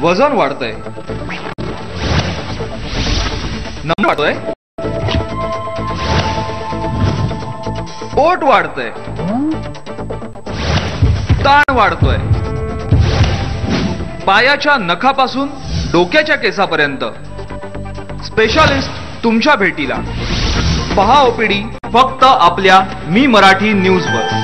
वजन वाढतंय, नंबर वाढतोय, पोट वाढतंय, ताण वाढतोय, पायाच्या नखापासून डोक्याच्या केसापर्यंत स्पेशालिस्ट तुमच्या भेटीला. पहा ओपीडी फक्त आपल्या मी मराठी न्यूजवर.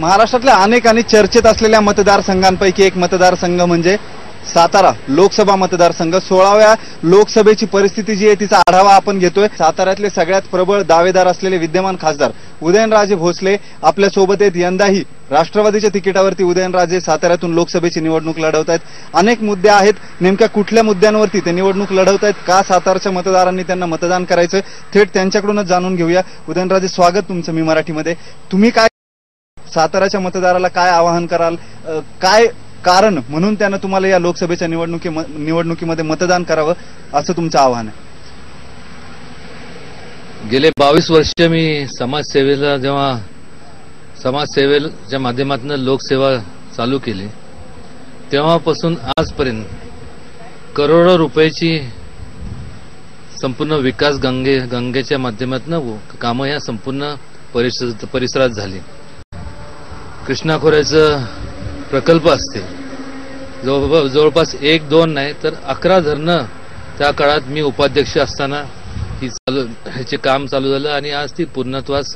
महाराष्ट्रातल्या अनेक आणि चर्चेत असलेल्या मतदारसंघांपैकी एक मतदारसंघ म्हणजे सातारा लोकसभा मतदारसंघ. 16व्या लोकसभेची परिस्थिती जी आहे तिचा आढावा आपण घेतोय. साताऱ्यातले सगळ्यात प्रबळ दावेदार असलेले विद्यमान खासदार उदयनराजे भोसले आपल्या सोबत आहेत. यंदाही राष्ट्रवादीच्या तिकिटावरती उदयनराजे साताऱ्यातून लोकसभेची निवडणूक लढवत आहेत. अनेक मुद्दे आहेत. नेमक्या कुठल्या मुद्द्यांवरती ते निवडणूक लढवत आहेत, का सातारच्या मतदारांनी त्यांना मतदान करायचंय, थेट त्यांच्याकडूनच जाणून घेऊया. उदयनराजे, स्वागत तुमचं मी मराठीमध्ये. तुम्ही काय साताऱ्याच्या मतदाराला काय आवाहन कराल, काय कारण म्हणून त्यानं तुम्हाला या लोकसभेच्या निवडणुकीमध्ये मतदान करावं असं तुमचं आव्हान आहे? गेले 22 वर्ष मी समाजसेवेच्या माध्यमातून लोकसेवा चालू केली. तेव्हापासून आजपर्यंत करोडो रुपयाची संपूर्ण विकास गंगेच्या माध्यमातून कामं या संपूर्ण परिसरात झाली. कृष्णा खोऱ्याचं प्रकल्प असतील, जवळपास 1-2 नाही तर 11 धरणं त्या काळात मी उपाध्यक्ष असताना ह्याचे काम चालू झालं आणि आज ती पूर्णत्वास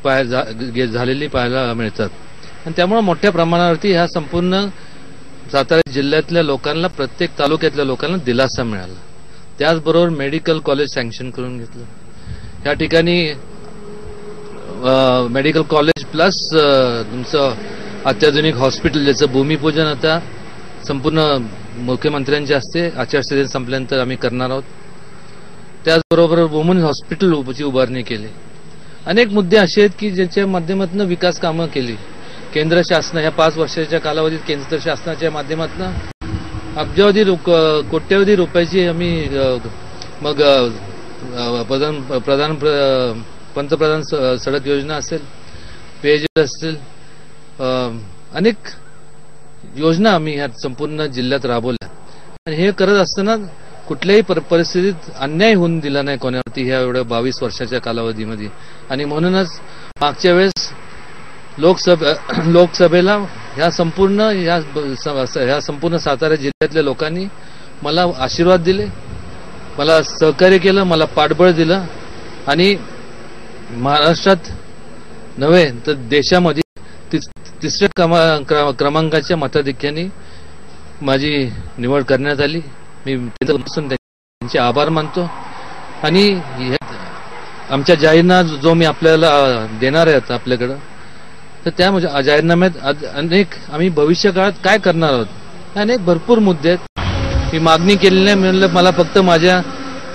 झालेली पाहायला मिळतात. आणि त्यामुळे मोठ्या प्रमाणावरती ह्या संपूर्ण सातारा जिल्ह्यातल्या लोकांना, प्रत्येक तालुक्यातल्या लोकांना दिलासा मिळाला. त्याचबरोबर मेडिकल कॉलेज सँक्शन करून घेतलं. या ठिकाणी मेडिकल कॉलेज प्लस तुमचं अत्याधुनिक हॉस्पिटल ज्याचं भूमिपूजन आता संपूर्ण मुख्यमंत्र्यांच्या हस्ते आचारसंहिता संपल्यानंतर आम्ही करणार आहोत. त्याचबरोबर वुमन हॉस्पिटलची उभारणी केली. अनेक मुद्दे असे आहेत की ज्याच्या माध्यमातून विकास कामं केली. केंद्र शासन ह्या 5 वर्षाच्या कालावधीत केंद्र शासनाच्या माध्यमातून अब्जावधी कोट्यवधी रुपयाची आम्ही मग पंतप्रधान सडक योजना असेल, पेयजल असेल, अनेक योजना आम्ही ह्या संपूर्ण जिल्ह्यात राबवल्या. आणि हे करत असताना कुठल्याही परिस्थितीत अन्याय होऊन दिला नाही कोणावरती ह्या एवढ्या 22 वर्षाच्या कालावधीमध्ये. आणि म्हणूनच मागच्या वेळेस लोकसभेला ह्या संपूर्ण सातारा जिल्ह्यातल्या लोकांनी मला आशीर्वाद दिले, मला सहकार्य केलं, मला पाठबळ दिलं आणि महाराष्ट्रात नव्हे तर देशामध्ये तिसऱ्या क्रमांकाच्या मताधिक्याने माझी निवड करण्यात आली. मी त्यांचे आभार मानतो. आणि आमच्या जाहीरनामा जो मी आपल्याला देणार आहे आपल्याकडं, तर त्या जाहीरनाम्यात अनेक आम्ही भविष्य काळात काय करणार आहोत अनेक भरपूर मुद्दे आहेत. मी मागणी केलेली नाही, म्हणलं मला फक्त माझ्या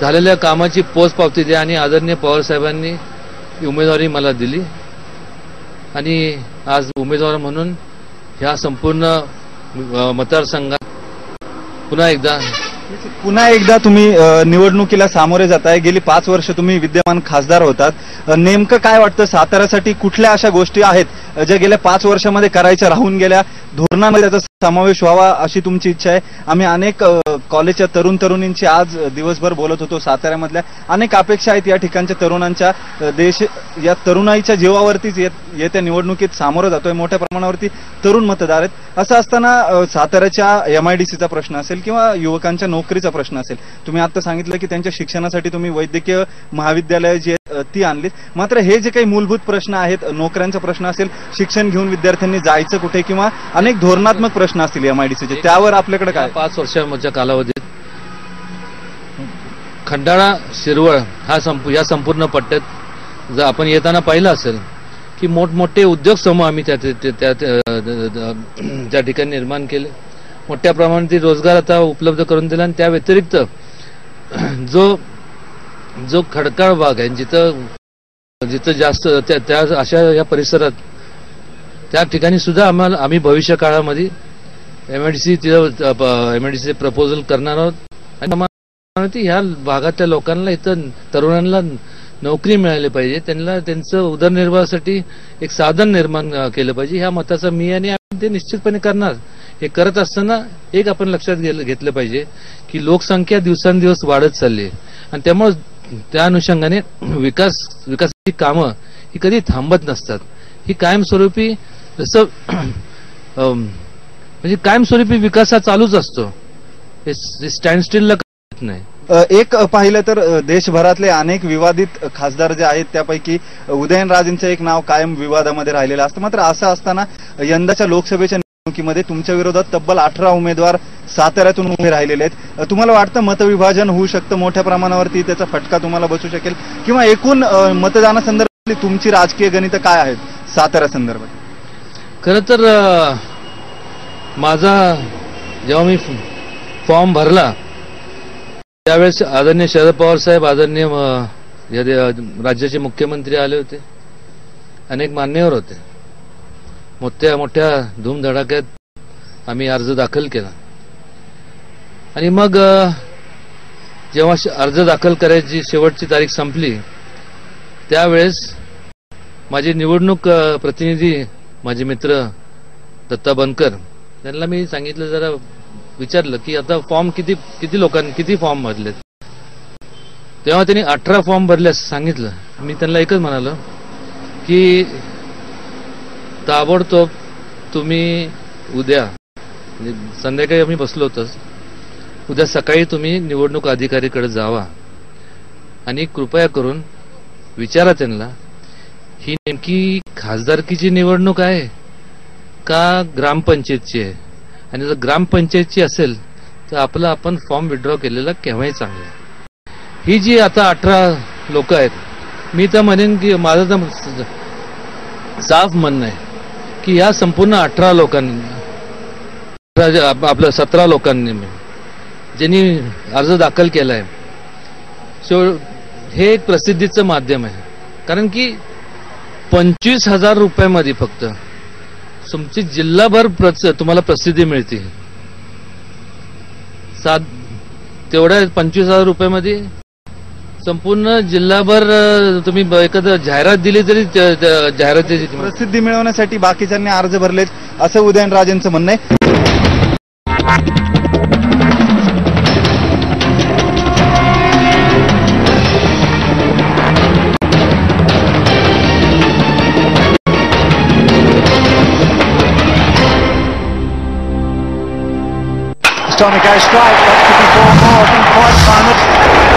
झालेल्या कामाची पोचपावती द्या. आणि आदरणीय पवार साहेबांनी उमेदवारी मला दिली आणि आज उमेदवार म्हणून ह्या संपूर्ण मतदारसंघात पुन्हा एकदा तुम्ही निवडणुकीला सामोरे जाताय. गेली 5 वर्ष तुम्ही विद्यमान खासदार होतात. नेमकं काय वाटतं साताऱ्यासाठी कुठल्या अशा गोष्टी आहेत ज्या गेल्या 5 वर्षामध्ये करायच्या राहून गेल्या, धोरणामध्ये त्याचा समावेश व्हावा अशी तुमची इच्छा आहे? आम्ही अनेक कॉलेजच्या तरुणींची आज दिवसभर बोलत होतो. साताऱ्यामधल्या अनेक अपेक्षा आहेत या ठिकाणच्या तरुणांच्या. देश या तरुणाईच्या जीवावरतीच येत्या निवडणुकीत सामोरं जातोय. मोठ्या प्रमाणावरती तरुण मतदार आहेत. असं असताना साताऱ्याच्या MIDCचा प्रश्न असेल किंवा युवकांच्या नोकरीचा प्रश्न असेल, तुम्ही आता सांगितलं की त्यांच्या शिक्षणासाठी तुम्ही वैद्यकीय महाविद्यालय जी ती आणलीत. मात्र हे जे काही मूलभूत प्रश्न आहेत, नोकऱ्यांचा प्रश्न असेल, शिक्षण घेऊन विद्यार्थ्यांनी जायचं कुठे, किंवा अनेक धोरणात्मक प्रश्न असतील MIDCचे, त्यावर आपल्याकडे काय? 5 वर्षाच्या कालावधीत खंडाळा शिरवळ या संपूर्ण पट्ट्यात जर आपण येताना पाहिलं असेल की मोठमोठे उद्योग समूह आम्ही त्या ठिकाणी निर्माण केले. मोठ्या प्रमाणात रोजगार आता उपलब्ध करून दिला. आणि त्या व्यतिरिक्त जो खडकाळ भाग आहे जिथं जास्त त्या अशा या परिसरात त्या ठिकाणी सुद्धा आम्ही भविष्य काळामध्ये एमआयडीसी प्रपोजल करणार आहोत आणि ह्या भागातल्या लोकांना इथं तरुणांना नोकरी मिळाली पाहिजे, त्यांना त्यांचं उदरनिर्वाहासाठी एक साधन निर्माण केलं पाहिजे. ह्या मताचा मी आणि आम्ही ते निश्चितपणे करणार. हे करत असताना एक आपण लक्षात घेतलं पाहिजे की लोकसंख्या दिवसांदिवस वाढत चालली आहे आणि त्यामुळे त्या अनुषंगाने विकासाची कामं ही कधी थांबत नसतात. ही कायमस्वरूपी जसं म्हणजे कायमस्वरूपी विकास हा चालूच असतो, हे स्टँड स्टिलला करत नाही. एक पाहिलं तर देशभरातले अनेक विवादित खासदार जे आहेत त्यापैकी उदयनराजेंचं एक नाव कायम विवादामध्ये राहिलेलं असतं. मात्र असं असताना यंदाच्या लोकसभेच्या निवडणुकीमध्ये तुमच्या विरोधात तब्बल 18 उमेदवार साताऱ्यातून उभे राहिलेले आहेत. तुम्हाला वाटतं मतविभाजन होऊ शकतं मोठ्या प्रमाणावरती, त्याचा फटका तुम्हाला बसू शकेल, किंवा एकूण मतदानासंदर्भातली तुमची राजकीय गणितं काय आहेत साताऱ्या संदर्भात? खरं तर माझा जेव्हा मी फॉर्म भरला त्यावेळेस आदरणीय शरद पवार साहेब, आदरणीय राज्याचे मुख्यमंत्री आले होते, अनेक मान्यवर होते. मोठ्या धूमधडाक्यात आम्ही अर्ज दाखल केला आणि मग जेव्हा अर्ज दाखल करायची शेवटची तारीख संपली त्यावेळेस माझे निवडणूक प्रतिनिधी, माझे मित्र दत्ता बनकर, त्यांना मी सांगितलं, जरा विचारलं की आता फॉर्म किती फॉर्म भरलेत. तेव्हा त्यांनी 18 फॉर्म भरले असं सांगितलं. मी त्यांना एकच म्हणालो की ताबडतोब तुम्ही उद्या, संध्याकाळी आम्ही बसलो होतोच, उद्या सकाळी तुम्ही निवडणूक अधिकारीकडे जावा आणि कृपया करून विचारा त्यांना ही नेमकी खासदारकीची निवडणूक आहे का ग्रामपंचायतची आहे, आणि जर ग्रामपंचायतची असेल तर आपण फॉर्म विड्रॉ केलेला केव्हाही चांगला. ही जी आता 18 लोक आहेत, मी तर म्हणेन की माझं तर साफ म्हणणं आहे की या संपूर्ण 18 लोकांनी, आपल्या 17 लोकांनी ज्यांनी अर्ज दाखल केलाय, हे एक प्रसिद्धीचं माध्यम आहे. कारण की 25,000 रुपयामध्ये फक्त तुमची जिल्हाभर तुम्हाला प्रसिद्धी मिळते. तेवढ्या 25,000 रुपयामध्ये संपूर्ण जिल्हाभर तुम्ही एखादं जाहिरात दिली तरी जाहिरातीची प्रसिद्धी मिळवण्यासाठी बाकीच्यांनी अर्ज भरलेत असं उदयनराजेंचं म्हणणं आहे. On the go straight, that could be 4 more, didn't quite find it.